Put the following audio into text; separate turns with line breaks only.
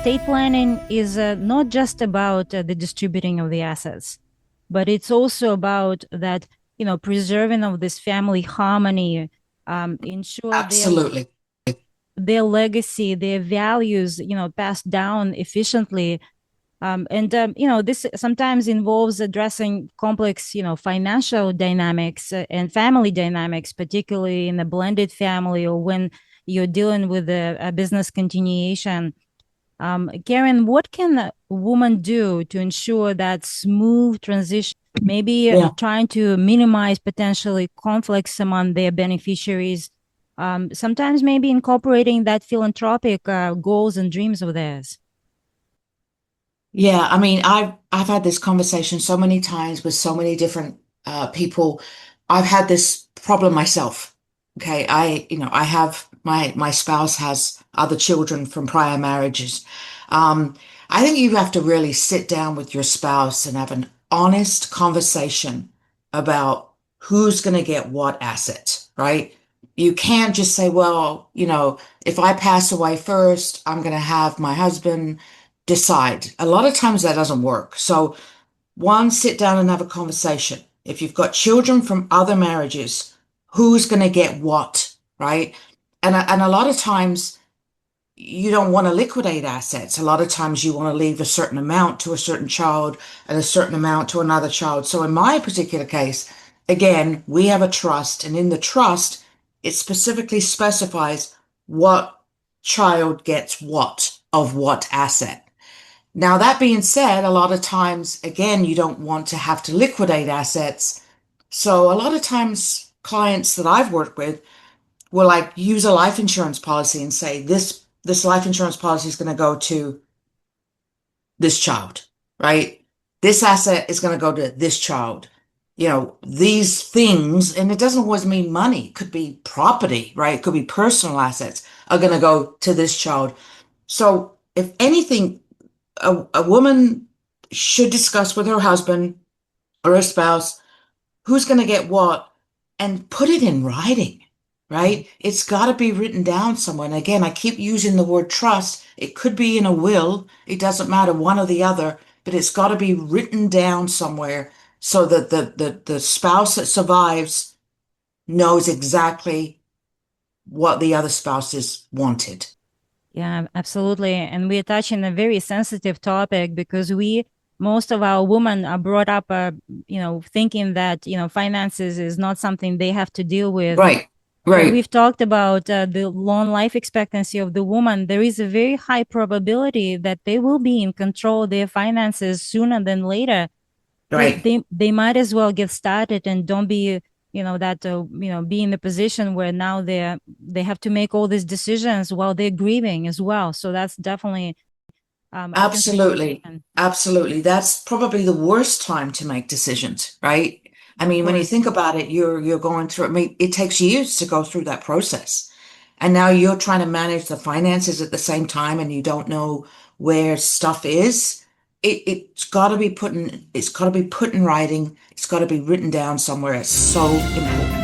estate planning is not just about the distributing of the assets, but it's also about that, preserving of this family harmony, ensure
Absolutely.
their legacy, their values, passed down efficiently. This sometimes involves addressing complex, financial dynamics and family dynamics, particularly in a blended family or when you're dealing with a business continuation. Karen, what can a woman do to ensure that smooth transition? Maybe
Yeah.
trying to minimize potentially conflicts among their beneficiaries. Sometimes maybe incorporating that philanthropic goals and dreams of theirs.
Yeah. I mean, I've had this conversation so many times with so many different people. I've had this problem myself. Okay. I have my spouse has other children from prior marriages. Um, I think you have to really sit down with your spouse and have an honest conversation about who's going to get what asset, right? You can't just say, well, if I pass away first, I'm going to have my husband decide. A lot of times that doesn't work. So, one, sit down and have a conversation. If you've got children from other marriages, who's going to get what, right? And a lot of times you don't want to liquidate assets. A lot of times you want to leave a certain amount to a certain child and a certain amount to another child. So in my particular case, again, we have a trust, and in the trust, it specifically specifies what child gets what of what asset. Now, that being said, a lot of times, again, you don't want to have to liquidate assets. So a lot of times, clients that I've worked with will like use a life insurance policy and say, this life insurance policy is going to go to this child, right? This asset is going to go to this child. These things, and it doesn't always mean money, it could be property, right? It could be personal assets are going to go to this child. So if anything, a woman should discuss with her husband or her spouse who's going to get what and put it in writing, right? It's got to be written down somewhere. And again, I keep using the word trust. It could be in a will. It doesn't matter, one or the other, but it's got to be written down somewhere so that the spouse that survives knows exactly what the other spouses wanted.
Yeah, absolutely. And we're touching a very sensitive topic because most of our women are brought up, thinking that, finances is not something they have to deal with.
Right,
When
right.
we've talked about the long life expectancy of the woman, there is a very high probability that they will be in control of their finances sooner than later.
Right.
They might as well get started and don't be, be in the position where now they have to make all these decisions while they're grieving as well. So that's definitely a
Absolutely.
consideration.
Absolutely. That's probably the worst time to make decisions, right? I
Of
mean, when you
course.
think about it, you're going through, I mean, it takes years to go through that process. And now you're trying to manage the finances at the same time and you don't know where stuff is. It's got to be put in writing. It's got to be written down somewhere. It's so important.